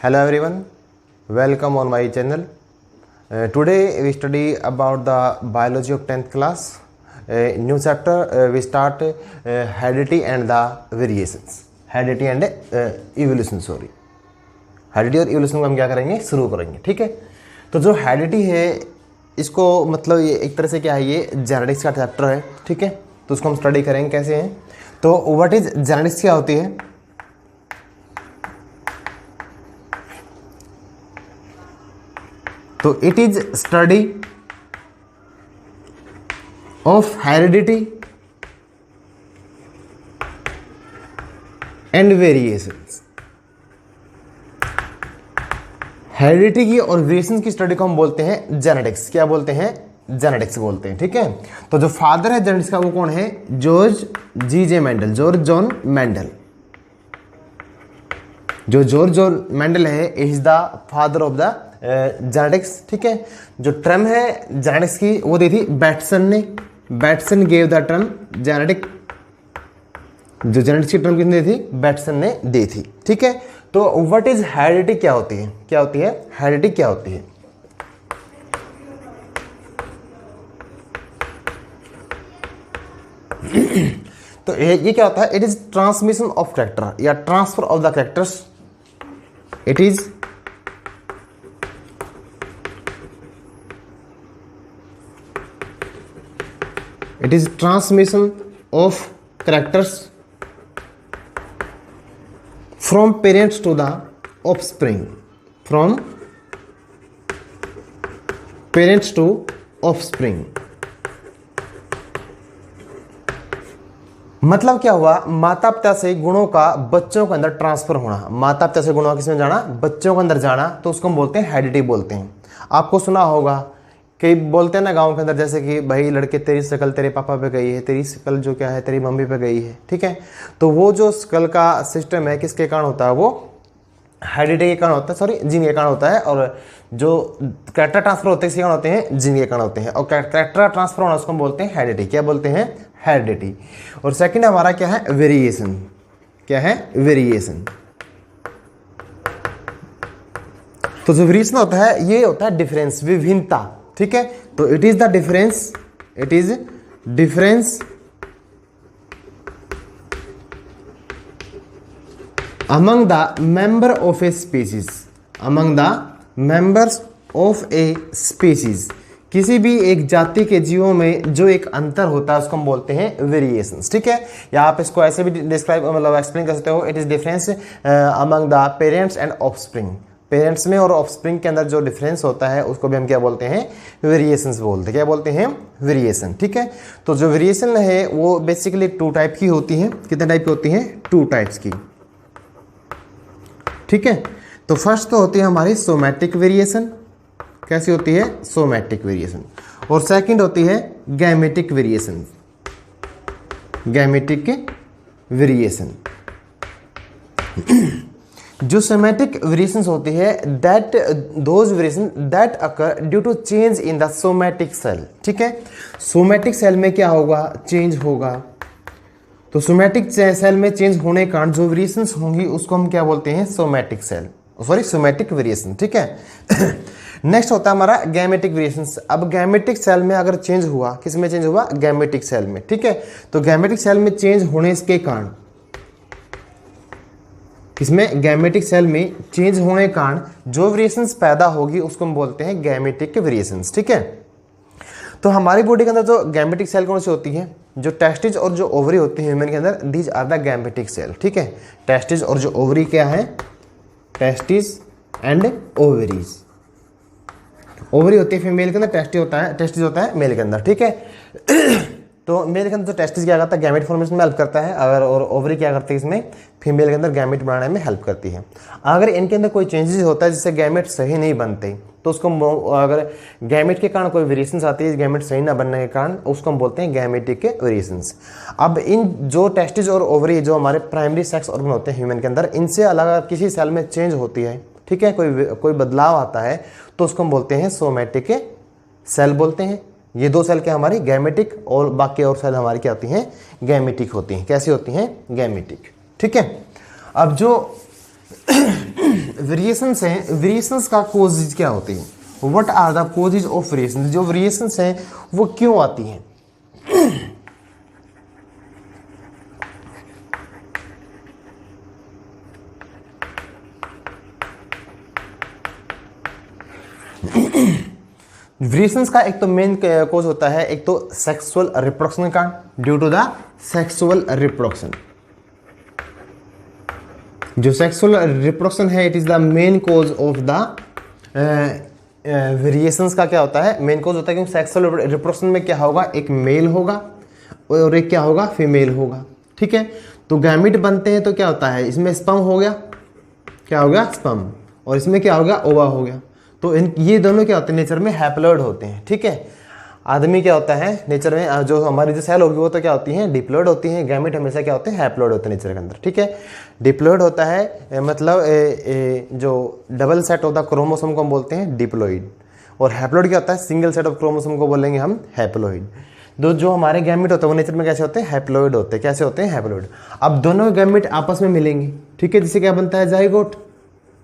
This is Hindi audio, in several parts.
Hello everyone, welcome on my channel. Today we study about the biology of 10th class. New chapter we start heredity and the variations. Heredity and evolution, sorry. Heredity और इवोल्यूशन को हम क्या करेंगे, शुरू करेंगे. ठीक है, तो जो हेरिडिटी है इसको मतलब ये एक तरह से क्या है, ये जेनेटिक्स का चैप्टर है. ठीक है, तो उसको हम स्टडी करेंगे कैसे हैं. तो व्हाट इज जेनेटिक्स, क्या होती है. तो it is study of heredity and variations. Heredity की और वेरिएशंस की स्टडी को हम बोलते हैं जेनेटिक्स. क्या बोलते हैं, जेनेटिक्स बोलते हैं. ठीक है, तो जो फादर है जेनेटिक्स का वो कौन है, George G.J. Mendel, George John Mendel. जो जॉर्ज जॉन मेंडल है is the father of the genetics. ठीक है, जो टर्म है जेनेटिक्स की वो दी थी बैटसन ने. Bateson gave the term genetic. जो जेनेटिक्स की टर्म किसने दी थी, बैटसन ने दी थी. ठीक है, तो व्हाट इज हेरिडिटी, क्या होती है, क्या होती है हेरिडिटी, क्या होती है. तो ये क्या होता है, it is transmission of character या transfer of the characters. It is transmission of characters from parents to the offspring. From parents to offspring. मतलब क्या हुआ, माता पिता से गुणों का बच्चों के अंदर ट्रांसफर होना. माता पिता से गुणों का किसमें जाना, बच्चों के अंदर जाना, तो उसको हम बोलते हैं हेरिडिटी बोलते हैं. आपको सुना होगा कई बोलते हैं ना गांव के अंदर, जैसे कि भाई लड़के तेरी शकल तेरे पापा पे गई है, तेरी शकल जो क्या है तेरी मम्मी पे गई है. ठीक है, तो वो जो शकल का सिस्टम है किसके कारण होता है, वो हेरिडिटी के कारण होता है, सॉरी जीन के कारण होता है. और जो कैरेक्टर ट्रांसफर होते हैं किसके कारण होते हैं, जीन के कारण होते हैं. और कैरेक्टर ट्रांसफर होना उसको हम बोलते हैं हेरिडिटी. क्या बोलते हैं, हेरिडिटी. और सेकेंड हमारा क्या है, वेरिएशन. क्या है, वेरिएशन. तो जो वेरिएशन होता है ये होता है डिफरेंस, विभिन्नता. ठीक है, तो it is the difference, it is difference among the member of a species, among the members of a species. किसी भी एक जाति के जीवों में जो एक अंतर होता है उसको हम बोलते हैं वेरिएशंस. ठीक है, या आप इसको ऐसे भी डिस्क्राइब मतलब एक्सप्लेन कर सकते हो, it is difference among the parents and offspring. Parents में और ऑफस्प्रिंग के अंदर जो डिफरेंस होता है उसको भी हम क्या बोलते हैं, वेरिएशंस बोलते हैं. क्या बोलते हैं, वेरिएशन. ठीक है, तो जो वेरिएशन है वो बेसिकली 2 टाइप की होती है. कितने टाइप की होती हैं, 2 टाइप्स की. ठीक है, तो फर्स्ट तो होती है हमारी सोमैटिक वेरिएशन. कैसी होती है, सोमैटिक वेरिएशन. और सेकंड होती है गैमेटिक वेरिएशन. Gametic variation. जो सोमैटिक वेरिएशंस होती है that those variation that occur due to change in the somatic cell. ठीक है, सोमैटिक सेल में क्या होगा, चेंज होगा. तो सोमैटिक सेल में चेंज होने के कारण जो वेरिएशंस होंगी उसको हम क्या बोलते हैं, somatic cell, sorry somatic variation. ठीक है, नेक्स्ट होता है हमारा गैमेटिक वेरिएशंस. अब गैमेटिक सेल में अगर चेंज हुआ, किस में चेंज हुआ, गैमेटिक सेल में. ठीक है, तो गैमेटिक सेल में चेंज होने के कारण, किसमें, गैमेटिक सेल में चेंज होने के कारण जो वेरिएशंस पैदा होगी उसको हम बोलते हैं गैमेटिक वेरिएशंस. ठीक है, तो हमारी बॉडी के अंदर जो गैमेटिक सेल कौन सी होती है, जो टेस्टिस और जो ओवरी होती है ह्यूमन के अंदर, these are the gametic cell. ठीक है, टेस्टिस और जो ओवरी क्या है, टेस्टिस एंड ओवरीज. ओवरी होती है फीमेल के अंदर, टेस्टिस होता है मेल के अंदर. ठीक है, तो मेल के अंदर तो टेस्टिस क्या करता है, गैमेट फॉर्मेशन में हेल्प करता है. अगर और ओवरी क्या करती है, इसमें फीमेल के अंदर गैमेट बनाने में हेल्प करती है. अगर इनके अंदर कोई चेंजेस होता है जिससे गैमेट सही नहीं बनते तो उसको अगर गैमेट के कारण कोई वेरिएशंस आती है गैमेट सही ना बनने के कारण, उसको हम बोलते हैं गैमेटिक वेरिएशंस. अब इन जो टेस्टिस और ओवरी जो हमारे प्राइमरी सेक्स ऑर्गन होते हैं ह्यूमन के अंदर, इनसे अलग किसी सेल में चेंज होती है. ठीक है, कोई बदलाव आता है तो उसको हम बोलते हैं सोमैटिक सेल बोलते हैं. ये 2 सेल क्या हमारी गैमेटिक, और बाकी और सेल हमारी क्या होती हैं, गैमेटिक होती हैं. कैसी होती हैं, गैमेटिक. ठीक है, अब जो वेरिएशंस हैं, वेरिएशंस का कोजेज क्या होते हैं, what are the causes of variations, जो वेरिएशंस हैं वो क्यों आती हैं। वेरिएशंस का एक तो मेन कोज होता है, एक तो सेक्सुअल रिप्रोडक्शन का, due to the sexual reproduction. जो सेक्सुअल रिप्रोडक्शन है, it is the main cause of the variations का क्या होता है, मेन कोज होता है, क्योंकि सेक्सुअल रिप्रोडक्शन में क्या होगा, एक मेल होगा और एक क्या होगा, फीमेल होगा। ठीक है, तो गैमिट बनते हैं तो क्या होता है, इसमें स्पर्म हो गया, क्या हो गया, स्पर्म, और इसमें क्या हो गया, ओवा हो गया। तो ये दोनों क्या होते हैं, नेचर में हैप्लॉइड होते हैं। ठीक है, आदमी क्या होता है नेचर में, जो हमारी जो सेल होगी वो तो क्या होती हैं, डिप्लॉइड होती हैं। गैमेट हमेशा क्या होते हैं, हैप्लॉइड होते हैं नेचर के अंदर। ठीक है, डिप्लॉइड होता है मतलब जो डबल सेट होता है क्रोमोसोम को हम बोलते हैं डिप्लॉइड, और हैप्लॉइड क्या होता है, सिंगल सेट ऑफ क्रोमोसोम को बोलेंगे हम हैप्लॉइड। जो हमारे गैमेट होते हैं वो नेचर में कैसे होते हैं, हैप्लॉइड होते हैं। कैसे होते हैं, हैप्लॉइड। अब दोनों गैमेट आपस में मिलेंगे, ठीक है, जिससे क्या बनता है, जाइगोट।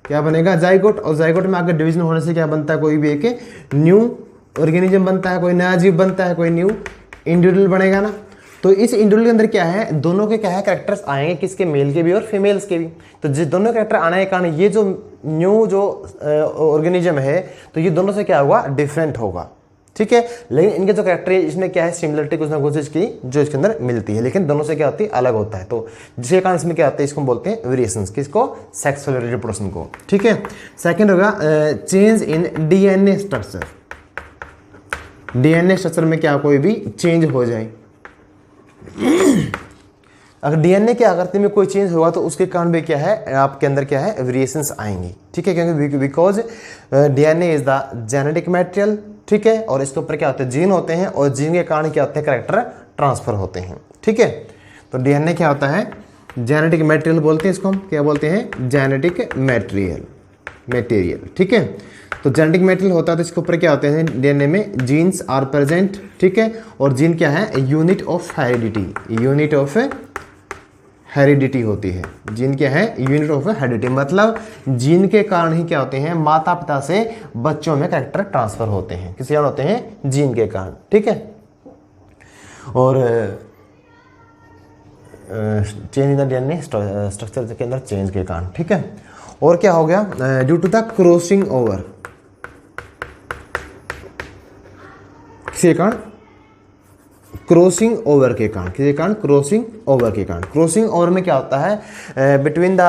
क्या बनेगा, जाइगोट। और जाइगोट में आगे डिवीजन होने से क्या बनता है, कोई भी एक न्यू ऑर्गेनिज्म बनता है, कोई नया जीव बनता है, कोई न्यू इंडिविजुअल बनेगा ना। तो इस इंडिविजुअल के अंदर क्या है, दोनों के क्या है, कैरेक्टर्स आएंगे, किसके, मेल के भी और फीमेल्स के भी। तो जिस दोनों कैरेक्टर आने के कारण ये जो न्यू जो ऑर्गेनिज्म है, तो ये दोनों से क्या होगा, डिफरेंट होगा। ठीक है, लेकिन इनके जो कैरेक्टर है इसमें क्या है, सिमिलरिटी कुछ ना कुछ इसकी जो इसके अंदर मिलती है, लेकिन दोनों से क्या होती है, अलग होता है। तो जिसके कारण इसमें क्या होता है, इसको बोलते हैं वेरिएशंस, किसको, सेक्सुअल रिप्रोडक्शन को। ठीक है, सेकंड होगा change in DNA structure. DNA structure में क्या कोई भी चेंज हो जाए, अगर डीएनए की आकृति में कोई चेंज होगा तो उसके कारण भी क्या है, आपके अंदर क्या है, वेरिएशंस आएंगी। ठीक है, क्योंकि because DNA is the genetic material. ठीक है, और इसके ऊपर क्या होते हैं, जीन होते हैं, और जीन के कारण क्या होते हैं, कैरेक्टर ट्रांसफर होते हैं। ठीक है, तो डीएनए क्या होता है, जेनेटिक मटेरियल बोलते हैं इसको, हम क्या बोलते हैं, जेनेटिक मटेरियल। ठीक है, तो जेनेटिक मटेरियल होता है, तो इसके ऊपर क्या होते हैं, डीएनए में जीन्स आर प्रेजेंट। ठीक है, और जीन क्या है, unit of heredity, unit of heredity होती है। जीन क्या है, यूनिट ऑफ हेरिडिटी, मतलब जीन के कारण ही क्या होते हैं, माता पिता से बच्चों में कैरेक्टर ट्रांसफर होते हैं, किसी कारण होते हैं, जीन के कारण। ठीक है, और change in the DNA structure के अंदर चेंज के कारण। ठीक है, और क्या हो गया, due to the crossing over, किसी कारण, क्रॉसिंग ओवर के कारण, किसी कारण, क्रॉसिंग ओवर के कारण। क्रॉसिंग ओवर में क्या होता है, बिटवीन द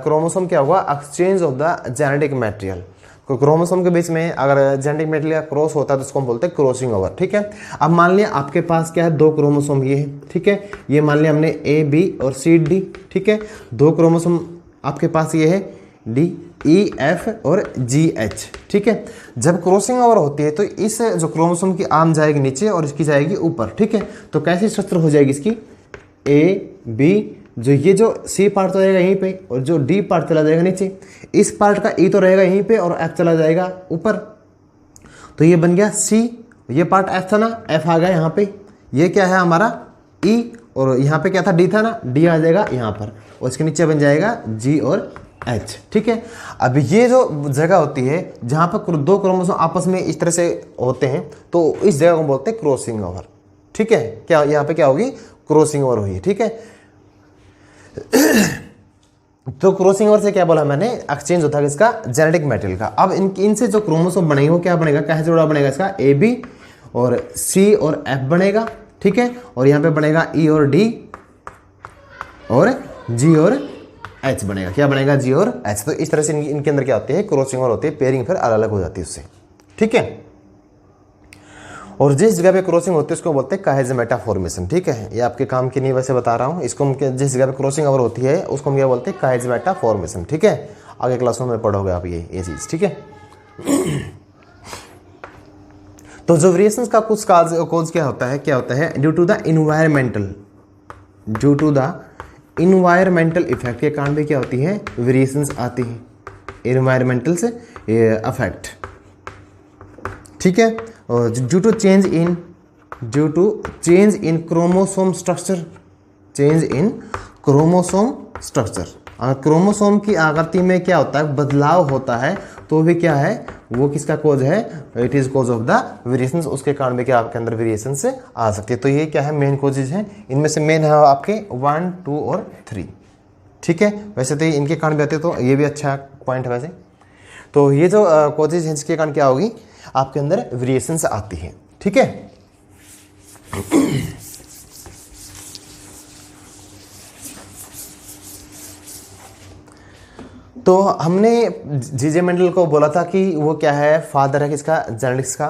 क्रोमोसोम क्या होगा, exchange of the genetic material. Chromosome के बीच में अगर जेनेटिक मटेरियल क्रॉस होता है तो उसको हम बोलते हैं क्रॉसिंग ओवर। ठीक है, अब मान लिया आपके पास क्या है, दो क्रोमोसोम ये है। ठीक है, ये मान लिया हमने ए बी और सी डी। ठीक है, दो क्रोमोसोम आपके पास ये है, डी ई एफ और जी एच। ठीक है, जब क्रॉसिंग ओवर होती है तो इस जो क्रोमोसोम की आर्म जाएगी नीचे और इसकी जाएगी ऊपर। ठीक है, तो कैसी स्ट्रक्चर हो जाएगी इसकी, ए बी, जो ये जो सी पार्ट तो रहेगा यहीं पे और जो डी पार्ट चला जाएगा नीचे, इस पार्ट का ई तो रहेगा यहीं पे और एफ चला जाएगा ऊपर। तो ये बन गया सी, ये पार्ट एफ था ना, एफ आ गया यहाँ पे, ये क्या है हमारा ई, और यहाँ पे क्या था, डी था ना, डी आ जाएगा यहाँ पर, और इसके नीचे बन जाएगा जी और एच। ठीक है, अब ये जो जगह होती है जहाँ पर दो क्रोमोसोम आपस में इस तरह से होते हैं, तो इस जगह को बोलते हैं क्रॉसिंग ओवर। ठीक है, क्या यहाँ पे क्या होगी, क्रॉसिंग ओवर हुई। ठीक है, तो क्रॉसिंग ओवर से क्या बोला मैंने, एक्सचेंज होता है इसका जेनेटिक मटेरियल का। अब इनसे जो क्रोमोसोम बनेंगे वो क्या बनेगा, कैसे जोड़ा बनेगा इसका, ए बी और सी और एफ बनेगा। ठीक है, और यहाँ पे बनेगा ई और डी और जी और एच बनेगा। क्या बनेगा, जी और एच। तो इस तरह से इनके अंदर क्या होते हैं, क्रॉसिंग ओवर होती है, पेयरिंग फिर अलग अलग हो जाती है उससे। ठीक है, और जिस जगह पे क्रॉसिंग होती है उसको बोलते हैं काइजेमेटा फॉर्मेशन। ठीक है, ये आपके काम की नहीं वैसे बता रहा हूँ, इसको हम जिस जगह पे क्रॉसिंग ओवर होती है उसको हम क्या बोलते हैं, काइजेमेटा फॉर्मेशन। ठीक है, आगे क्लासों में पढ़ोगे आप ये चीज़। ठीक है, तो जो वेरिएशंस का कुछ कॉज क्या होता है, due to the environmental effect के कारण भी क्या होती है, वेरिएशंस आती है, इन्वायरमेंटल से अफेक्ट। ठीक है, और due to change in chromosome structure, अगर क्रोमोसोम की आकृति में क्या होता है, बदलाव होता है, तो भी क्या है, वो किसका कॉज है, it is cause of the variations, उसके कारण भी क्या आपके अंदर वेरिएशंस आ सकती है। तो ये क्या है, मेन कॉजेज हैं, इनमें से मेन है आपके 1, 2 और 3, ठीक है। वैसे तो इनके कारण भी आते हैं, तो ये भी अच्छा पॉइंट है वैसे। तो ये जो कॉजेज हैं जिसके कारण क्या होगी, आपके अंदर वेरिएशंस आती है, ठीक है। तो हमने जीजे मेंडल को बोला था कि वो क्या है, फादर है किसका, जेनेटिक्स का।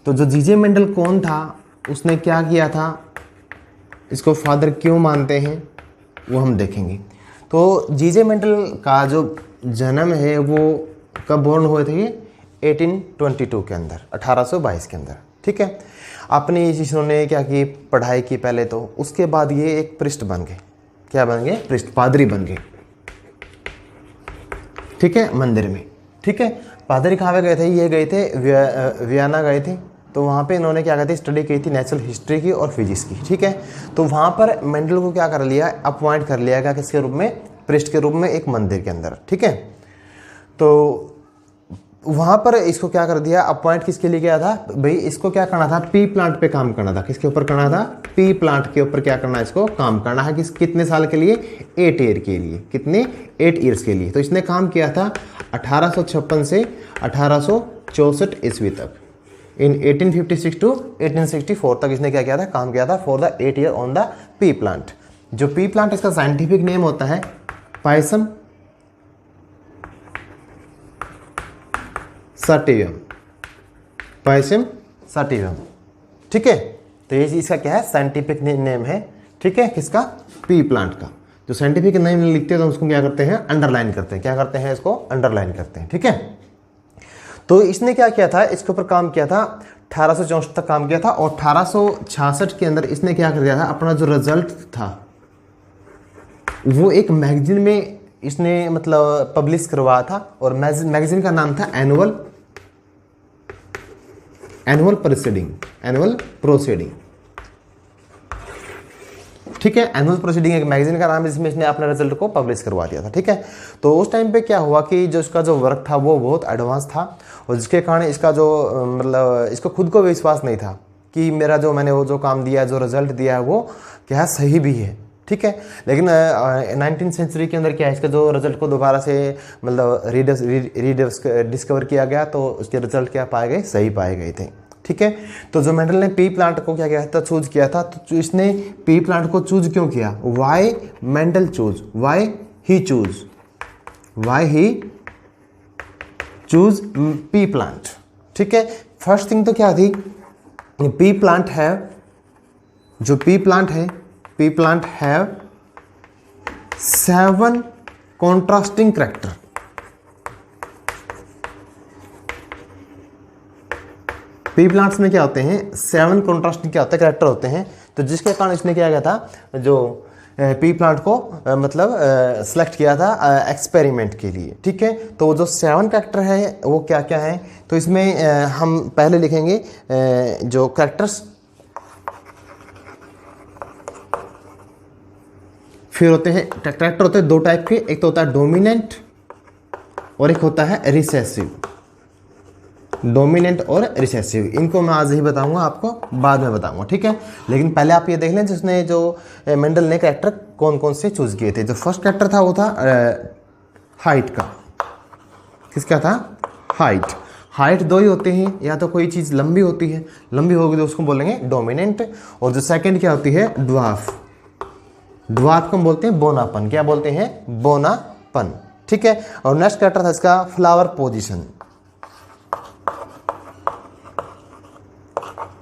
तो जो जीजे मेंडल कौन था, उसने क्या किया था, इसको फादर क्यों मानते हैं, वो हम देखेंगे। तो जीजे मेंडल का जो जन्म है वो कब बोर्न हुए थे, 1822 के अंदर, 1822 के अंदर, ठीक है। अपने इन्होंने क्या की, पढ़ाई की पहले, तो उसके बाद ये एक प्रिस्ट बन गए, क्या बन गए, प्रिस्ट, पादरी बन गए, ठीक है, मंदिर में, ठीक है। पादरी कहाँ पे गए थे, ये गए थे वियना गए थे। तो वहाँ पे इन्होंने क्या कहते हैं, स्टडी की थी नेचुरल हिस्ट्री की और फिजिक्स की, ठीक है। तो वहाँ पर मेंडल को क्या कर लिया, अपॉइंट कर लिया गया किसके रूप में, प्रिस्ट के रूप में, एक मंदिर के अंदर, ठीक है। तो वहाँ पर इसको क्या कर दिया, अपॉइंट किसके लिए किया था भाई, इसको क्या करना था, पी प्लांट पे काम करना था। किसके ऊपर करना था, पी प्लांट के ऊपर क्या करना है, इसको काम करना है। कितने साल के लिए, 8 ईयर के लिए, कितने, 8 ईयर्स के लिए। तो इसने काम किया था 1856 से 1864 ईस्वी तक, इन 1856 टू 1864 तक इसने क्या किया था, काम किया था for the 8 year on the P plant. जो पी प्लांट, इसका साइंटिफिक नेम होता है पायसम सटिवम, पायसम सटिवम, ठीक है। तो ये इसका क्या है, साइंटिफिक नेम है, ठीक है, किसका, पी प्लांट का। जो साइंटिफिक नेम लिखते हैं तो उसको क्या करते हैं, अंडरलाइन करते हैं, क्या करते हैं, इसको अंडरलाइन करते हैं, ठीक है। तो इसने क्या किया था, इसके ऊपर काम किया था, 1864 तक काम किया था, और 1866 के अंदर इसने क्या कर दिया था, अपना जो रिजल्ट था वो एक मैगजीन में इसने मतलब पब्लिश करवाया था, और मैगजीन का नाम था एनुअल प्रोसीडिंग, ठीक है। एनुअल प्रोसीडिंग एक मैगजीन का नाम है जिसमें इसने अपने रिजल्ट को पब्लिश करवा दिया था, ठीक है। तो उस टाइम पे क्या हुआ कि जो इसका जो वर्क था वो बहुत एडवांस था, और जिसके कारण इसका जो मतलब इसको खुद को विश्वास नहीं था कि मेरा जो मैंने वो जो काम दिया है, जो रिजल्ट दिया है वो क्या है, सही भी है, ठीक है। लेकिन 19वीं सेंचुरी के अंदर क्या है, इसका जो रिजल्ट को दोबारा से मतलब डिस्कवर किया गया, तो उसके रिजल्ट क्या पाए गए, सही पाए गए थे, ठीक है। तो जो मेंडल ने पी प्लांट को क्या किया था, चूज किया था। तो इसने पी प्लांट को चूज क्यों किया, why Mendel choose, why he choose pea plant, ठीक है। फर्स्ट थिंग तो क्या थी, पी प्लांट है, जो P plant have 7 contrasting character. P plants में क्या होते हैं, 7 कॉन्ट्रास्टिंग क्या होता है, कैरेक्टर होते हैं। तो जिसके कारण इसने क्या किया था, जो पी प्लांट को मतलब सेलेक्ट किया था एक्सपेरिमेंट के लिए, ठीक है। तो जो 7 कैरेक्टर है वो क्या क्या है, तो इसमें हम पहले लिखेंगे जो कैरेक्टर्स, फिर होते हैं कैरेक्टर, होते हैं 2 टाइप के, एक तो होता है डोमिनेंट और एक होता है रिसेसिव। डोमिनेंट और रिसेसिव, इनको मैं आज ही बताऊंगा, आपको बाद में बताऊंगा, ठीक है। लेकिन पहले आप ये देख लें जिसने जो मेंडल ने कैरेक्टर कौन कौन से चूज किए थे। जो फर्स्ट कैरेक्टर था वो था हाइट का। किसका था, हाइट 2 ही होते हैं, या तो कोई चीज़ लंबी होती है, लंबी होगी तो उसको बोलेंगे डोमिनेंट। और जो सेकंड क्या होती है, ड्वार्फ को हम बोलते हैं बोनापन, क्या बोलते हैं, बोनापन, ठीक है। और नेक्स्ट कैरेक्टर था इसका फ्लावर पोजीशन।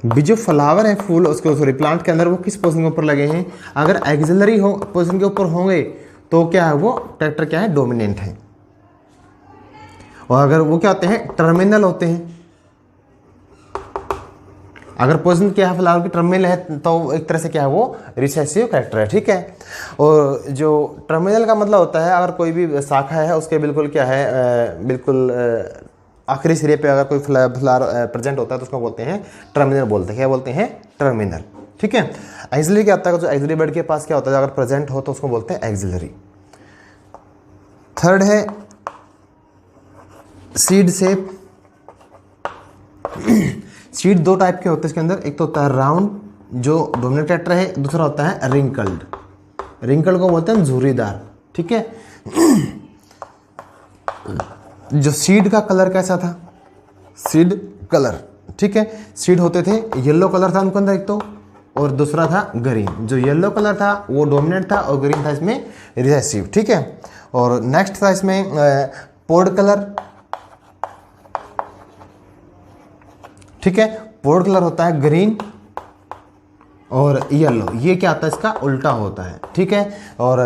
भी जो फ्लावर है, फूल, उसको सॉरी प्लांट के अंदर, वो किस पोजीशन के ऊपर लगे हैं, अगर एक्सिलरी हो पोजीशन के ऊपर होंगे तो क्या है, वो कैरेक्टर क्या है, डोमिनेंट है। और अगर वो क्या होते हैं, टर्मिनल होते हैं। अगर पोजीशन क्या है फ्लावर की, टर्मिनल है, तो एक तरह से क्या है, वो रिसेसिव कैरेक्टर है, ठीक है। और जो टर्मिनल का मतलब होता है, अगर कोई भी शाखा है उसके बिल्कुल क्या है, बिल्कुल आखिरी सिरे पे अगर कोई फ्लावर प्रेजेंट होता है तो उसको बोलते हैं टर्मिनल, बोलते हैं, क्या बोलते हैं, टर्मिनल, ठीक है। एक्सिलरी क्या होता है, जो एक्सिलरी बर्ड के पास क्या होता है, अगर प्रेजेंट हो तो उसको बोलते हैं एक्सिलरी। थर्ड है सीड शेप। सीड दो टाइप के होते हैं इसके अंदर, एक तो होता है राउंड जो डोमिनेंट कैरेक्टर है, दूसरा होता है रिंकल्ड। रिंकल्ड को बोलते हैं झुर्रीदार, ठीक है। जो सीड का कलर कैसा था, सीड कलर, ठीक है। सीड होते थे, येलो कलर था उनके अंदर एक तो, और दूसरा था ग्रीन। जो येलो कलर था वो डोमिनेंट था और ग्रीन था इसमें रिसेसिव, ठीक है। और नेक्स्ट था इसमें पोड कलर, ठीक है। पोड कलर होता है ग्रीन और येलो, ये क्या आता है इसका उल्टा होता है, ठीक है। और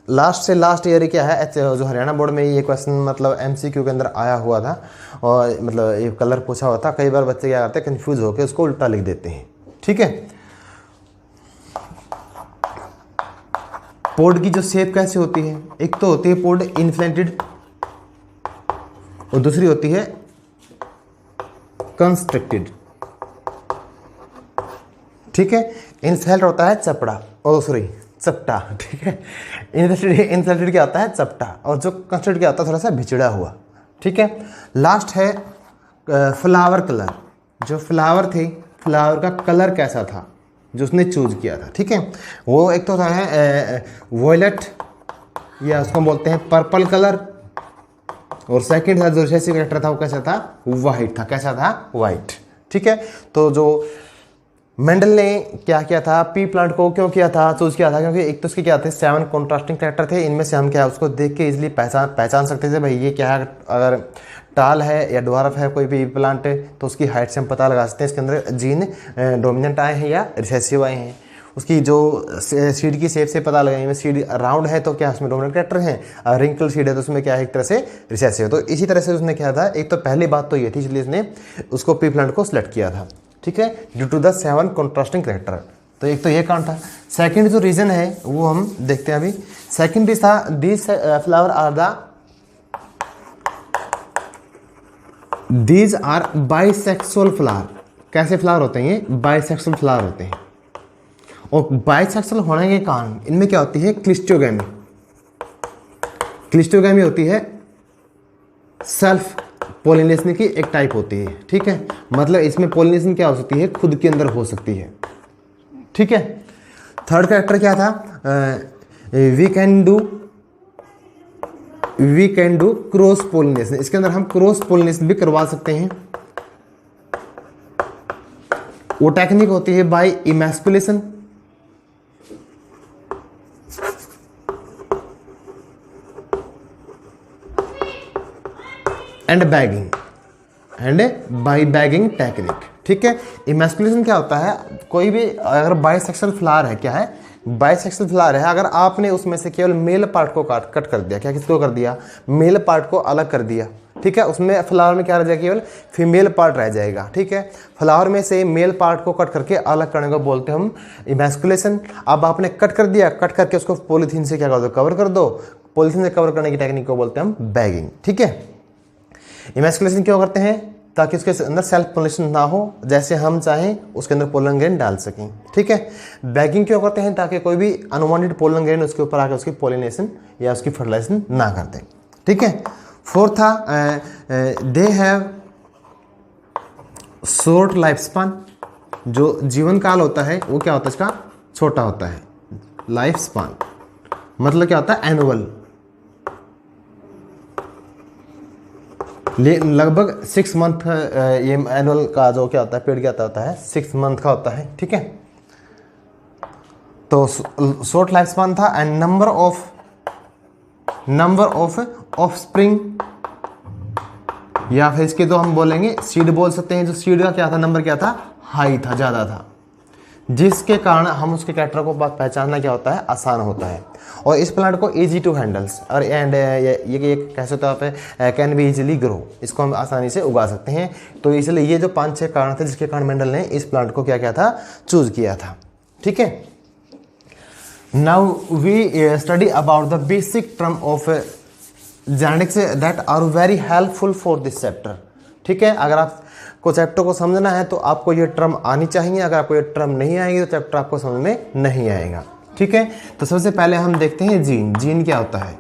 लास्ट से लास्ट ईयर क्या है, जो हरियाणा बोर्ड में ये क्वेश्चन मतलब एमसीक्यू के अंदर आया हुआ था, और मतलब ये कलर पूछा हुआ था। कई बार बच्चे क्या करते हैं, कंफ्यूज होकर उसको उल्टा लिख देते हैं, ठीक है। पोड की जो शेप कैसे होती है, एक तो होती है पोड इन्फ्लेटेड और दूसरी होती है कंस्ट्रिक्टेड, ठीक है। इन्फ्लेट होता है चपड़ा, और सॉरी चपटा, ठीक है। इन्फ्लेटेड क्या होता है चपटा, और जो कंस्ट्रिक्टेड क्या होता है थोड़ा सा भिचड़ा हुआ, ठीक है। लास्ट है फ्लावर कलर। जो फ्लावर थे, फ्लावर का कलर कैसा था जो उसने चूज किया था, ठीक है। वो एक तो होता है वॉयलेट, या उसको बोलते हैं पर्पल कलर, और सेकंड था जो रिसेसिव कैरेक्टर था वो कैसा था, वाइट था। कैसा था, वाइट, ठीक है। तो जो मेंडल ने क्या किया था, पी प्लांट को क्यों किया था, चूज किया था, क्योंकि एक तो उसके क्या थे 7 कॉन्ट्रास्टिंग कैरेक्टर थे। इनमें से हम क्या उसको देख के इजीली पहचान सकते थे भाई ये क्या है। अगर टाल है या ड्वार्फ है कोई भी प्लांट है तो उसकी हाइट से हम पता लगा सकते हैं इसके अंदर जीन डोमिनेंट आए हैं या रिसेसिव आए हैं। उसकी जो सीड की शेप से पता लगाएंगे, सीड राउंड है तो क्या उसमें डोमिनेंट कैरेक्टर है, और रिंकल सीड है तो उसमें क्या है एक तरह से रिसेसिव है। तो इसी तरह से उसने क्या था, एक तो पहली बात तो ये थी इसलिए उसने उसको पी प्लांट को सिलेक्ट किया था, ठीक है, due to the 7 contrasting character. तो एक तो ये कारण था। सेकंड जो रीजन है वो हम देखते हैं अभी। सेकंड था these flower are bisexual flower. कैसे फ्लावर होते हैं ये, बाइसेक्सुअल फ्लावर होते हैं। और बाइसेक्सुअल होने के कारण इनमें क्या होती है, क्लिस्टोगैमी। क्लिस्टोगैमी होती है सेल्फ पोलिनेशन की एक टाइप होती है, ठीक है। मतलब इसमें पोलिनेशन क्या हो सकती है, खुद के अंदर हो सकती है, ठीक है। थर्ड कैरेक्टर क्या था, we can do cross pollination. इसके अंदर हम क्रॉस पोलिनेशन भी करवा सकते हैं। वो टेक्निक होती है by emasculation, and by bagging technique, ठीक है। इमैस्कुलेशन क्या होता है, कोई भी अगर बाइसेक्सुअल फ्लावर है, क्या है बाइसेक्सुअल फ्लावर है, अगर आपने उसमें से केवल मेल पार्ट को कट कर दिया, क्या किसको कर दिया, मेल पार्ट को अलग कर दिया, ठीक है। उसमें फ्लावर में क्या रह जाएगा, केवल फीमेल पार्ट रह जाएगा, ठीक है। फ्लावर में से मेल पार्ट को कट करके अलग करने को बोलते हैं हम इमैस्कुलेशन। अब आपने कट कर दिया, कट करके उसको पॉलीथीन से क्या कर दो, कवर कर दो। पॉलीथीन से कवर करने की टेक्निक को बोलते हैं हम बैगिंग, ठीक है। इमैस्कुलेशन क्यों करते हैं, ताकि उसके अंदर सेल्फ पोलिनेशन ना हो, जैसे हम चाहें उसके अंदर पोलन ग्रेन डाल सकें, ठीक है। बैगिंग क्यों करते हैं, ताकि कोई भी अनवांटेड पोलन ग्रेन उसके ऊपर आकर उसकी पोलिनेशन या उसकी फर्टिलाइजेशन ना कर दे, ठीक है। फोर्थ था they have short life span. जो जीवन काल होता है वो क्या होता है, इसका छोटा होता है। लाइफ स्पान मतलब क्या होता है, एनुअल, लगभग 6 मंथ। ये एनुअल का जो क्या होता है, पेड़ क्या होता है 6 मंथ का होता है, ठीक है। तो शॉर्ट लाइफ स्पान था। एंड नंबर ऑफ ऑफस्प्रिंग, या फिर इसके तो हम बोलेंगे सीड बोल सकते हैं। जो सीड का क्या था, नंबर क्या था, हाई था, ज़्यादा था, जिसके कारण हम उसके कैरेक्टर को पहचानना क्या होता है, आसान होता है। और इस प्लांट को इजी टू हैंडल्स, और एंड ये कैसे होता है, कैन बी इजीली ग्रो, इसको हम आसानी से उगा सकते हैं। तो इसलिए ये जो 5-6 कारण थे जिसके कारण मेंडल ने इस प्लांट को क्या किया था, चूज किया था, ठीक है। Now we study about the basic term of genetics that are very helpful for this chapter, ठीक है। अगर आपको चैप्टर को समझना है तो आपको ये टर्म आनी चाहिए। अगर आपको ये टर्म नहीं आएगी तो चैप्टर आपको समझ में नहीं आएगा, ठीक है। तो सबसे पहले हम देखते हैं जीन। जीन क्या होता है,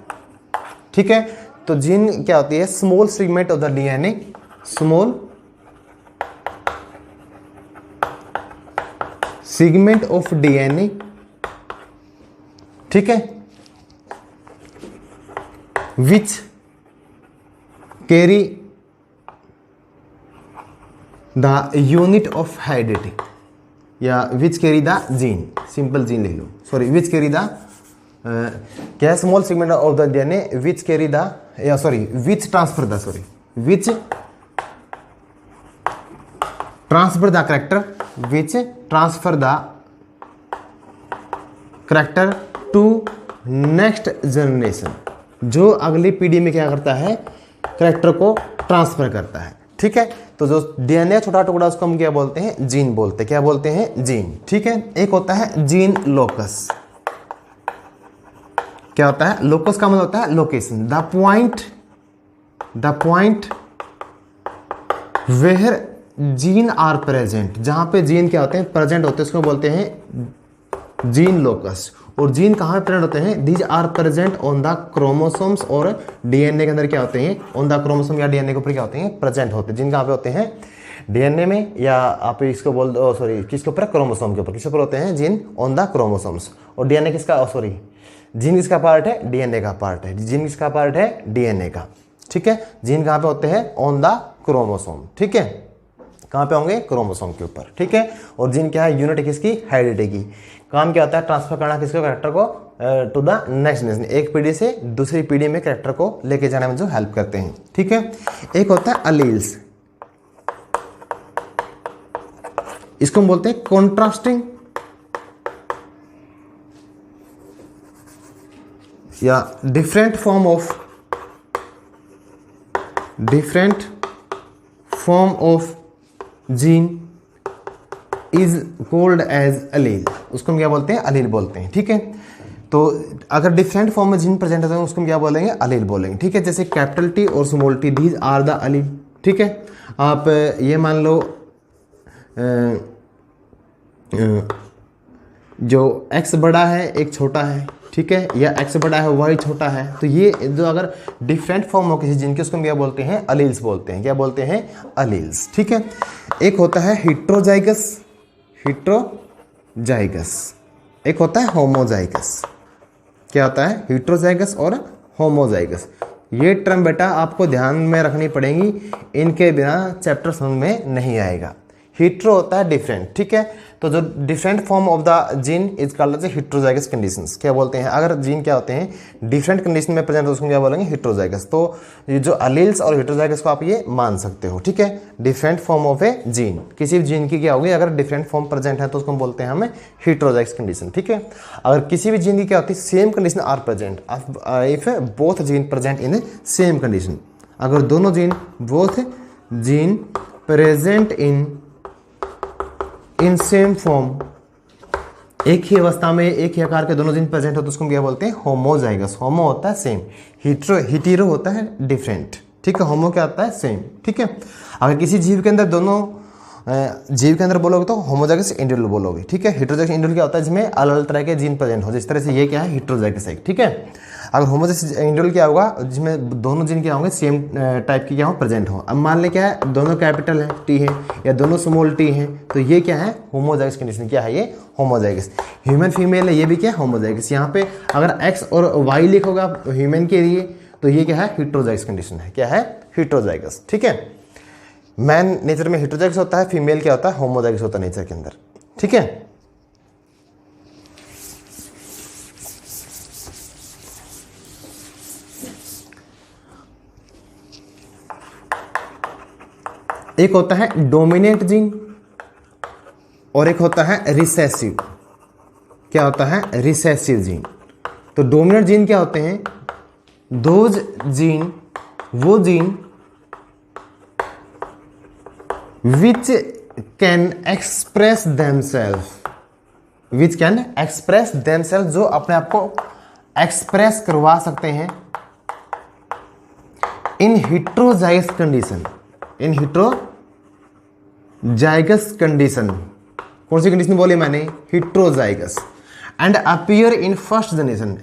ठीक है। तो जीन क्या होती है, small segment of the DNA, small segment of DNA, ठीक है, which carry the unit of heredity, या which carry the gene, simple gene लिख लो, सॉरी विच कैरी द क्या है, small segment of the DNA which carry the, या sorry which transfer the, sorry which transfer the character, which transfer the character to next generation, जो अगली पीढ़ी में क्या करता है, करेक्टर को ट्रांसफर करता है, ठीक है। तो जो डीएनए छोटा टुकड़ा उसको हम क्या बोलते हैं, जीन बोलते हैं, क्या बोलते हैं, जीन, ठीक है। एक होता है जीन लोकस, क्या होता है, लोकस का मतलब होता है location, the point where gene are present, जहां पे जीन क्या होते हैं, प्रेजेंट होते हैं, उसको बोलते हैं जीन लोकस। और जीन कहाँ पे प्रेजेंट होते हैं, these are present on the chromosomes, और डीएनए के अंदर क्या होते हैं, ऑन द क्रोमोसोम या डीएनए के ऊपर क्या होते हैं, प्रेजेंट होते हैं। जीन कहाँ पे होते हैं, डीएनए में, या आप इसको बोल दो, सॉरी किसके ऊपर, क्रोमोसोम के ऊपर, किसके ऊपर होते हैं, जीन ऑन द क्रोमोसोम्स। और डीएनए किसका, सॉरी जीन किसका पार्ट है, डीएनए का पार्ट है, जीन किसका पार्ट है, डीएनए का, ठीक है। जीन कहाँ पे होते हैं, ऑन द क्रोमोसोम, ठीक है, कहाँ पे होंगे, क्रोमोसोम के ऊपर, ठीक है। और जीन क्या है, यूनिट किसकी, हेरिडिटी की, काम क्या होता है, ट्रांसफर करना किसको, कैरेक्टर को टू द नेक्स्ट जनरेशन, एक पीढ़ी से दूसरी पीढ़ी में कैरेक्टर को लेके जाने में जो हेल्प करते हैं, ठीक है। एक होता है अलील्स, इसको हम बोलते हैं कॉन्ट्रास्टिंग या different form of gene is called as allele, उसको हम क्या बोलते हैं, अलील बोलते हैं, ठीक है। तो अगर डिफरेंट फॉर्म में जीन प्रेजेंट होता है उसको हम क्या बोलेंगे, अलील बोलेंगे, ठीक है। जैसे कैपिटल टी और small T, these are the allele, ठीक है। आप ये मान लो जो x बड़ा है एक छोटा है, ठीक है, या x बड़ा है y छोटा है, तो ये जो अगर डिफरेंट फॉर्म हो किसी जीन के, उसको हम क्या बोलते हैं, अलील्स बोलते हैं, क्या बोलते हैं, अलील्स, ठीक है। एक होता है हिट्रोजाइगस, एक होता है होमोजाइगस, क्या होता है, हिट्रोजाइगस और होमोजाइगस। ये टर्म बेटा आपको ध्यान में रखनी पड़ेगी, इनके बिना चैप्टर समझ में नहीं आएगा। हिट्रो होता है डिफरेंट, ठीक है। तो जो different form of the gene is called as heterozygous conditions, क्या बोलते हैं, अगर जीन क्या होते हैं डिफरेंट कंडीशन में प्रेजेंट, उसको क्या बोलेंगे, हिट्रोजाइगस। तो ये जो अलील्स और हिट्रोजाइगस को आप ये मान सकते हो, ठीक है। Different form of A gene, किसी भी जीन की क्या होगी, अगर डिफरेंट फॉर्म प्रेजेंट है तो उसको बोलते हैं हमें हिट्रोजाइगस कंडीशन, ठीक है। अगर किसी भी जीन की क्या होती है, same condition are present, if both gene present in same condition, अगर दोनों gene, both gene present in same form, एक ही अवस्था में एक ही आकार के दोनों जीन प्रेजेंट हो तो उसको क्या बोलते हैं, होमोजाइगस। होमो होता है सेम, हिटेरो होता है डिफरेंट, ठीक है। होमो क्या होता है, सेम, ठीक है। अगर किसी जीव के अंदर दोनों जीव के अंदर बोलोगे तो होमोजाइगस इंडिविजुअल बोलोगे, ठीक है। हिट्रोजाइगस इंडिविजुअल क्या होता है, जिसमें अलग अलग तरह के जीन प्रेजेंट हो, जिस तरह से ये क्या है, हिट्रोजाइगस है, ठीक है। अगर होमोजाइगस इंडिविजुअल क्या होगा, जिसमें दोनों जीन क्या होंगे, सेम टाइप की क्या हो, प्रेजेंट हो। अब मान ले क्या है, दोनों कैपिटल है टी है, या दोनों स्मॉल टी है, तो ये क्या है, होमोजाइगस कंडीशन, क्या है ये, होमोजाइगस। ह्यूमन फीमेल है, ये भी क्या है, होमोजाइगस। यहाँ पे अगर एक्स और वाई लिखोगा ह्यूमन के लिए तो ये क्या है, हिट्रोजाइगस कंडीशन है, क्या है, हिट्रोजाइगस, ठीक है। मैन नेचर में हिट्रोजाइगस होता है, फीमेल क्या होता है, होमोजाइगस होता है नेचर के अंदर, ठीक है। एक होता है डोमिनेंट जीन और एक होता है रिसेसिव, क्या होता है, रिसेसिव जीन। तो डोमिनेंट जीन क्या होते हैं, दोज जीन, वो gene which can express themselves, जो अपने आप को एक्सप्रेस करवा सकते हैं इन हिट्रोजाइगस कंडीशन, कौन सी कंडीशन बोली मैंने, heterozygous, and appear in first generation,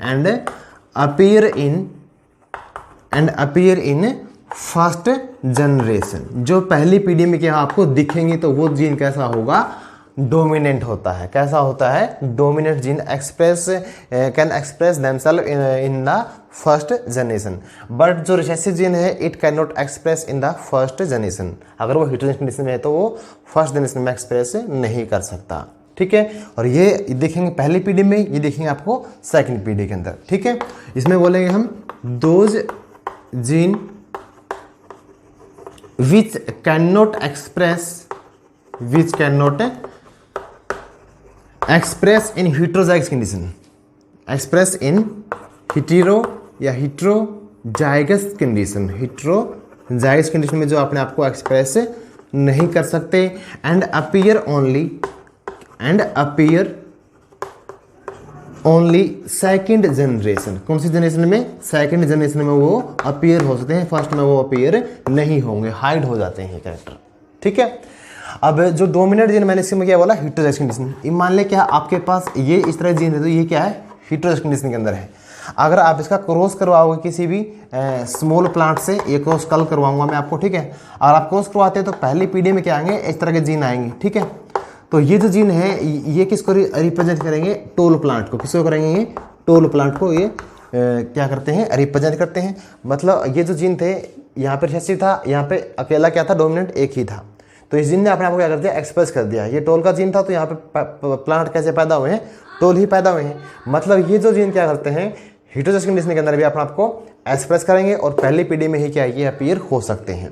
and appear in first generation. जो पहली पीढ़ी में क्या आपको दिखेंगे तो वो जीन कैसा होगा, डोमिनेंट होता है। कैसा होता है, dominant gene express can express themselves in the first generation, but जो रिसेसिव जीन है it can not express in the first generation. अगर वो हेटेरोजेनियस कंडीशन में है तो वो फर्स्ट जनरेशन में एक्सप्रेस नहीं कर सकता। ठीक है, और ये देखेंगे पहली पीढ़ी में, ये देखेंगे आपको सेकंड पीढ़ी के अंदर। ठीक है, इसमें बोलेंगे हम those gene which can not express in heterozygous condition, express in hetero या हेटेरोजाइगस कंडीशन, हेटेरोजाइगस कंडीशन में जो अपने आप को एक्सप्रेस नहीं कर सकते। And appear only second generation. कौन सी जनरेशन में, सेकंड जनरेशन में वो अपीयर हो सकते हैं, फर्स्ट में वो अपीयर नहीं होंगे, हाइड हो जाते हैं कैरेक्टर। ठीक है, अब जो डोमिनेंट जीन मैंने इसमें क्या बोला, हेटेरोजाइगस कंडीशन। ये मान ले क्या आपके पास ये इस तरह जीन है तो ये क्या है, हेटेरोजाइगस कंडीशन के अंदर है। अगर आप इसका क्रॉस करवाओगे किसी भी स्मॉल प्लांट से, ये क्रॉस कल करवाऊंगा मैं आपको। ठीक है, और आप क्रॉस करवाते हैं तो पहली पीढ़ी में क्या आएंगे, इस तरह के जीन आएंगे। ठीक है, तो ये जो जीन है ये किसको रिप्रेजेंट करेंगे, टोल प्लांट को। किसको करेंगे, ये टोल प्लांट को ये क्या करते हैं, रिप्रेजेंट करते हैं। मतलब ये जो जीन थे, यहाँ पे रिसेसिव था, यहाँ पे अकेला क्या था, डोमिनेंट एक ही था। तो इस जीन ने अपने आप को क्या कर दिया, एक्सप्रेस कर दिया। ये टोल का जीन था तो यहाँ पे प्लांट कैसे पैदा हुए हैं, टोल ही पैदा हुए हैं। मतलब ये जो जीन क्या करते हैं, हेटेरोजाइगस कंडीशन के अंदर भी अपने आप को एक्सप्रेस करेंगे और पहली पीढ़ी में ही क्या ये अपीयर हो सकते हैं।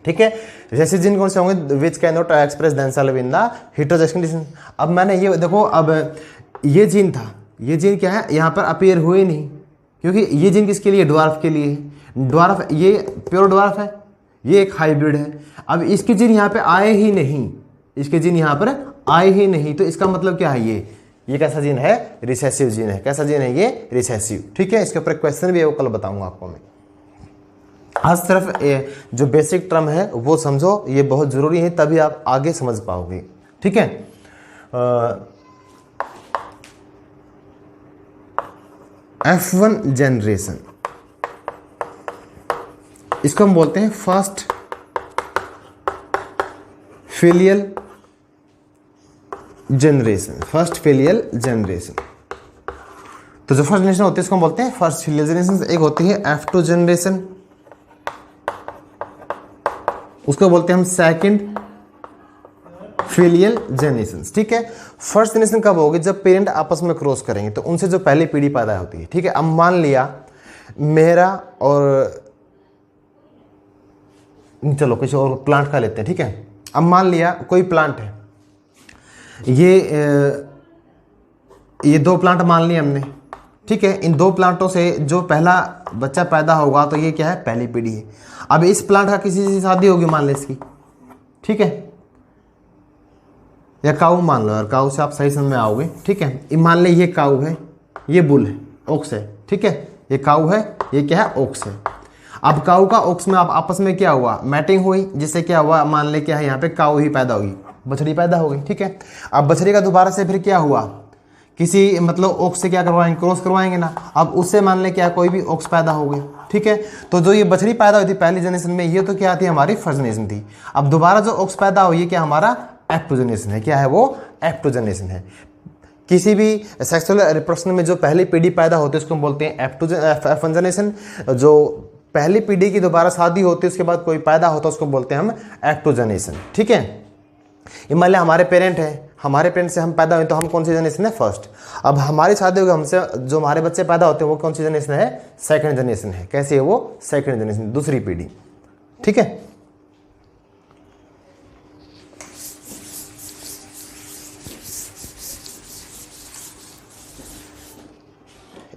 ठीक है, जैसे जीन कौन से होंगे, which can not express themselves in the heterozygous condition. अब मैंने ये देखो, अब ये जीन था, ये जीन क्या है, यहाँ पर अपीयर हुए नहीं, क्योंकि ये जीन किसके लिए, ड्वार्फ के लिए। ड्वार्फ ये प्योर ड्वार्फ है, ये एक हाइब्रिड है। अब इसके जीन यहाँ पे आए ही नहीं, इसके जीन यहाँ पर आए ही नहीं, तो इसका मतलब क्या है, ये कैसा जीन है, रिसेसिव जीन है। कैसा जीन है, ये रिसेसिव। ठीक है, इसके ऊपर क्वेश्चन भी है, वो कल बताऊंगा आपको मैं। आज सिर्फ जो बेसिक टर्म है वो समझो, ये बहुत जरूरी है, तभी आप आगे समझ पाओगे। ठीक है, F1 जनरेशन, इसको हम बोलते हैं first filial generation. First filial generation, तो जो फर्स्ट जनरेशन होती है इसको हम बोलते हैं फर्स्ट फिलियल जनरेशन। एक होती है F2 जनरेशन, उसको बोलते हैं हम सेकंड फिलियल जनरेशन। ठीक है, फर्स्ट जनरेशन कब होगी, जब पेरेंट आपस में क्रॉस करेंगे तो उनसे जो पहली पीढ़ी पैदा होती है। ठीक है, अब मान लिया मेरा और चलो किसी और प्लांट का लेते हैं। ठीक है, अब मान लिया कोई प्लांट है, ये दो प्लांट मान लिए हमने। ठीक है, इन दो प्लांटों से जो पहला बच्चा पैदा होगा तो ये क्या है, पहली पीढ़ी है। अब इस प्लांट का किसी से शादी होगी मान ले इसकी। ठीक है, या काऊ मान लो यार, काऊ से आप सही समझ में आओगे। ठीक है, मान ले ये काऊ है, ये बुल है, ओक्स है। ठीक है, ये काऊ है, ये क्या है, ओक्स है। अब काऊ का ओक्स में आप आपस में क्या हुआ, मैटिंग हुई, जिससे क्या हुआ, मान ले क्या है, यहाँ पे काऊ ही पैदा होगी, बछड़ी पैदा हो गई। ठीक है, अब बछड़ी का दोबारा से फिर क्या हुआ, किसी मतलब ओक्स से क्या करवाएंगे, क्रॉस करवाएंगे ना। अब उससे मान ले क्या कोई भी ओक्स पैदा हो गई। ठीक है, तो जो ये बछड़ी पैदा हुई थी पहली जनरेशन में, ये तो क्या थी, हमारी फर्स्ट जनरेशन थी। अब दोबारा जो ओक्स पैदा हुई, ये क्या हमारा F2 जनरेशन है। क्या है वो, F2 जनरेशन है। किसी भी सेक्सुअल रिप्रोडक्शन में जो पहली पीढ़ी पैदा होती है उसको हम बोलते हैं F1 जनरेशन। जो पहली पीढ़ी की दोबारा शादी होती है उसके बाद कोई पैदा होता है उसको बोलते हैं हम F2 जनरेशन। ठीक है, ये मान लिया हमारे पेरेंट है, हमारे पेरेंट से हम पैदा हुए तो हम कौन सी जनरेशन है, फर्स्ट। अब हमारी शादी होगी, हमसे जो हमारे बच्चे पैदा होते हैं वो कौन सी जनरेशन है, सेकंड जनरेशन है। कैसी है वो, सेकंड जनरेशन, दूसरी पीढ़ी। ठीक है,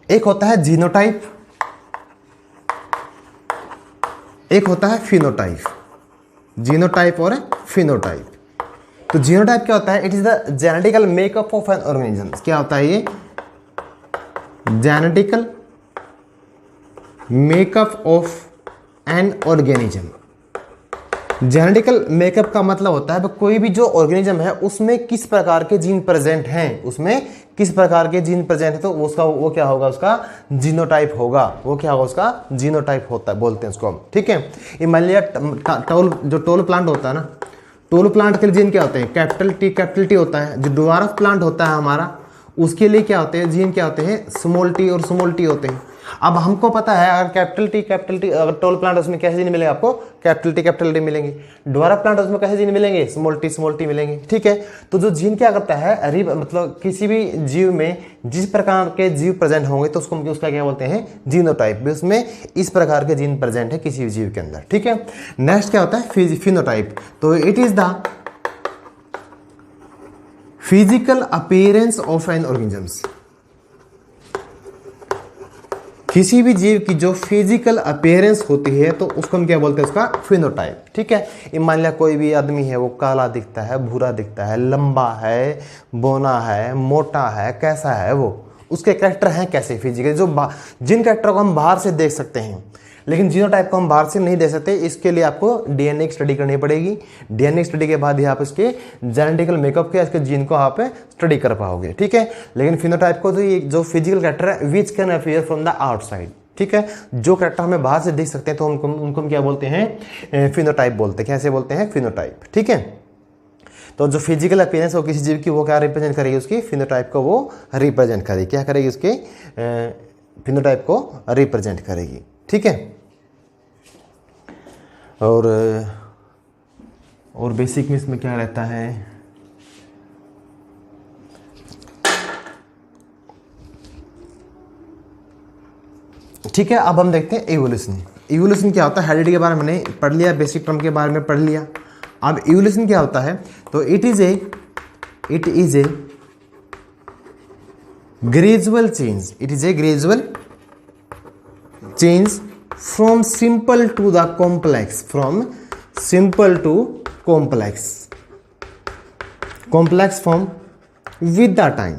एक होता है जीनोटाइप, एक होता है फिनोटाइप। जीनोटाइप और फिनोटाइप। तो जीनोटाइप क्या होता है, it is the genetical makeup of an organism. क्या होता है ये, genetical makeup of an organism. Genetical makeup का मतलब होता है कोई भी जो ऑर्गेनिज्म है उसमें किस प्रकार के जीन प्रेजेंट हैं, उसमें किस प्रकार के जीन प्रेजेंट है, तो उसका वो क्या होगा, उसका जीनोटाइप होगा, वो क्या होगा, उसका जीनोटाइप होता है, बोलते हैं उसको हम, ठीक है। ये मान लिया जो टोल प्लांट होता है ना, टोल प्लांट के लिए जीन क्या होते हैं, कैपिटल टी होता है। जो ड्वार्फ प्लांट होता है हमारा, उसके लिए क्या होते हैं जीन, क्या होते हैं, स्मॉल टी और स्मॉल टी होते हैं। अब हमको पता है अगर कैपिटल टी अगर टोल प्लांट उसमें कैसे जीन मिलेंगे, आपको कैपिटल टी मिलेंगे। ड्वार्फ प्लांट उसमें कैसे जीन मिलेंगे, स्मॉल टी मिलेंगे, ठीक है। तो जो जीन क्या करता है, मतलब किसी भी जीव में जिस प्रकार के जीव प्रेजेंट होंगे तो उसका क्या बोलते हैं, जीनोटाइप। भी उसमें इस प्रकार के जीन प्रेजेंट है किसी भी जीव के अंदर, ठीक है। नेक्स्ट क्या होता है, फिनोटाइप। तो it is the physical appearance of N organisms, किसी भी जीव की जो फिजिकल अपीयरेंस होती है तो उसको हम क्या बोलते हैं, उसका फिनोटाइप, ठीक है। मान लिया कोई भी आदमी है, वो काला दिखता है, भूरा दिखता है, लंबा है, बौना है, मोटा है, कैसा है वो, उसके कैरेक्टर हैं कैसे फिजिकल, जिन कैरेक्टर को हम बाहर से देख सकते हैं लेकिन जीनोटाइप को हम बाहर से नहीं दे सकते। इसके लिए आपको डीएनए की स्टडी करनी पड़ेगी। डीएनए स्टडी के बाद ही आप इसके जेनेटिकल मेकअप के इसके जीन को आप स्टडी कर पाओगे, ठीक है। लेकिन फिनोटाइप को तो ये जो फिजिकल कैरेक्टर है which can appear from the outside, ठीक है। जो कैरेक्टर हमें बाहर से देख सकते हैं तो उनको हम क्या बोलते हैं, फिनोटाइप बोलते हैं। कैसे बोलते हैं, फिनोटाइप, ठीक है। तो जो फिजिकल अपीयरेंस हो किसी जीव की, वो क्या रिप्रेजेंट करेगी, उसकी फिनोटाइप को वो रिप्रेजेंट करेगी, क्या करेगी, उसके फिनोटाइप को रिप्रेजेंट करेगी, ठीक है। और बेसिक में इसमें क्या रहता है, ठीक है। अब हम देखते हैं इवोल्यूशन। इवोल्यूशन क्या होता है, हेरिडिटी के बारे में मैंने पढ़ लिया, बेसिक टर्म के बारे में पढ़ लिया। अब इवोल्यूशन क्या होता है, तो it is a gradual change, it is a gradual change from simple to the complex, from simple to complex form with the time,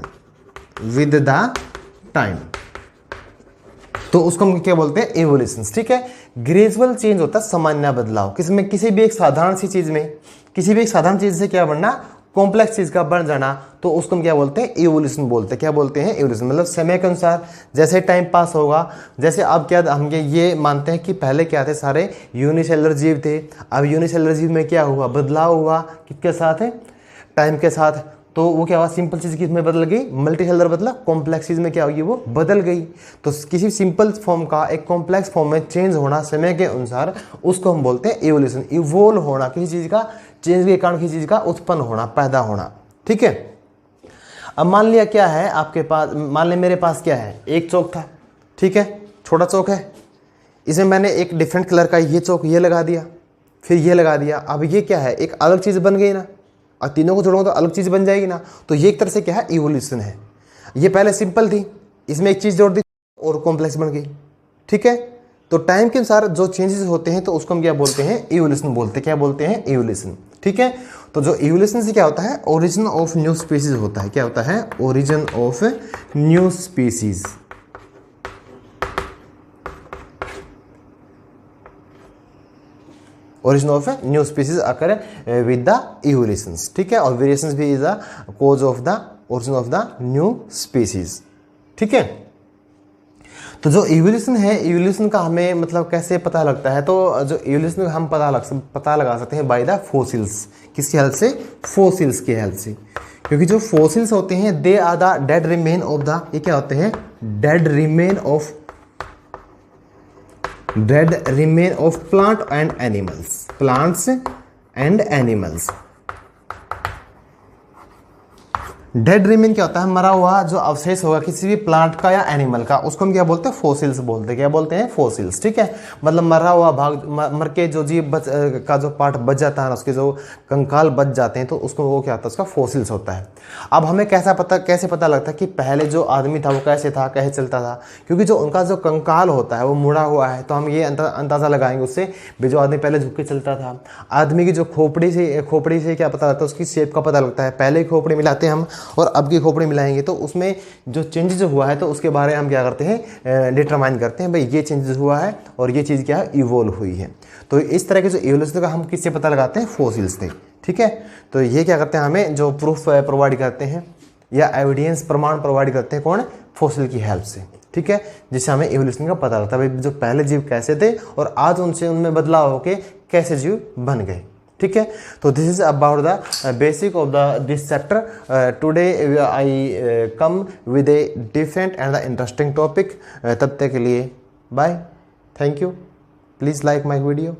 तो उसको हम क्या बोलते हैं, एवोल्यूशन, ठीक है। ग्रेजुअल चेंज होता है सामान्य बदलाव, किसी भी एक साधारण सी चीज में, किसी भी एक साधारण चीज से क्या बनना, कॉम्प्लेक्स चीज का बन जाना, तो उसको हम क्या बोलते हैं, इवोल्यूशन बोलते हैं। क्या बोलते हैं, इवोल्यूशन। मतलब समय के अनुसार जैसे टाइम पास होगा, जैसे अब क्या हम ये मानते हैं कि पहले क्या थे, सारे यूनिसेलुलर जीव थे। अब यूनिसेलुलर जीव में क्या हुआ, बदलाव हुआ, किसके साथ है, टाइम के साथ। तो वो क्या हुआ, सिंपल चीज किस में बदल गई, मल्टी सेलुलर बदला, कॉम्प्लेक्स चीज में क्या होगी, वो बदल गई। तो किसी सिंपल फॉर्म का एक कॉम्प्लेक्स फॉर्म में चेंज होना समय के अनुसार, उसको हम बोलते हैं इवोल्यूशन। इवोल्व होना, किसी चीज का चेंज के कारण किसी चीज का उत्पन्न होना, पैदा होना, ठीक है। अब मान लिया क्या है आपके पास, मान लिया मेरे पास क्या है, एक चौक था, ठीक है, छोटा चौक है, इसमें मैंने एक डिफरेंट कलर का ये चौक ये लगा दिया, फिर ये लगा दिया। अब ये क्या है, एक अलग चीज बन गई ना, और तीनों को जोड़ूंगा तो अलग चीज बन जाएगी ना। तो ये एक तरह से क्या है, इवोल्यूशन है। ये पहले सिंपल थी, इसमें एक चीज जोड़ दी और कॉम्प्लेक्स बन गई, ठीक है। तो टाइम के अनुसार जो चेंजेस होते हैं तो उसको हम क्या बोलते हैं, इवोल्यूशन बोलते हैं। क्या बोलते हैं, इवोल्यूशन, ठीक है। तो जो इवोल्यूशन से क्या होता है, ओरिजिन ऑफ न्यू स्पीसीज होता है। क्या होता है, origin of new species. Origin of new species occur with the evolutions, ठीक है। और वेरिएशंस भी is the cause of the origin of the new species, ठीक है। तो जो इवोल्यूशन है, इवोल्यूशन का हमें मतलब कैसे पता लगता है, तो जो इवोल्यूशन हम पता लगा सकते हैं बाय द फोसिल्स। किसकी हेल्प से, फोसिल्स की हेल्प से। क्योंकि जो फोसिल्स होते हैं they are the dead remain of the, ये क्या होते हैं, dead remain of plant and animals, plants and animals. Dead remain क्या होता है, मरा हुआ जो अवशेष होगा किसी भी प्लांट का या एनिमल का, उसको हम क्या बोलते हैं, फोसिल्स बोलते हैं। क्या बोलते हैं, फोसिल्स, ठीक है। मतलब मरा हुआ भाग, मर के जो जीव का जो पार्ट बच जाता है, उसके जो कंकाल बच जाते हैं, तो उसको वो क्या होता है, उसका फोसिल्स होता है। अब हमें कैसे पता लगता है कि पहले जो आदमी था वो कैसे था, कैसे चलता था, क्योंकि जो उनका जो कंकाल होता है वो मुड़ा हुआ है, तो हम ये अंदाजा लगाएंगे उससे भी। जो आदमी पहले झुक के चलता था, आदमी की जो खोपड़ी से क्या पता लगता है, उसकी शेप का पता लगता है। पहले खोपड़ी मिलाते हैं हम और अब की खोपड़ी मिलाएंगे तो उसमें जो चेंजेस हुआ है तो उसके बारे में हम क्या करते हैं, डिटरमाइन करते हैं भाई ये चेंजेस हुआ है और ये चीज़ क्या है, इवोल्व हुई है। तो इस तरह के जो इवोल्यूशन का हम किससे पता लगाते हैं, फॉसिल्स से। ठीक है, तो ये क्या करते हैं, हमें जो प्रूफ प्रोवाइड करते हैं या एविडेंस प्रमाण प्रोवाइड करते हैं, कौन, फॉसिल की हेल्प से। ठीक है, जिससे हमें इवोल्यूशन का पता लगता है भाई जो पहले जीव कैसे थे और आज उनसे उनमें बदलाव होके कैसे जीव बन गए। ठीक है, तो this is about the basic of the this chapter. Today I come with a different and the interesting topic. तब तक के लिए bye, thank you, please like my video.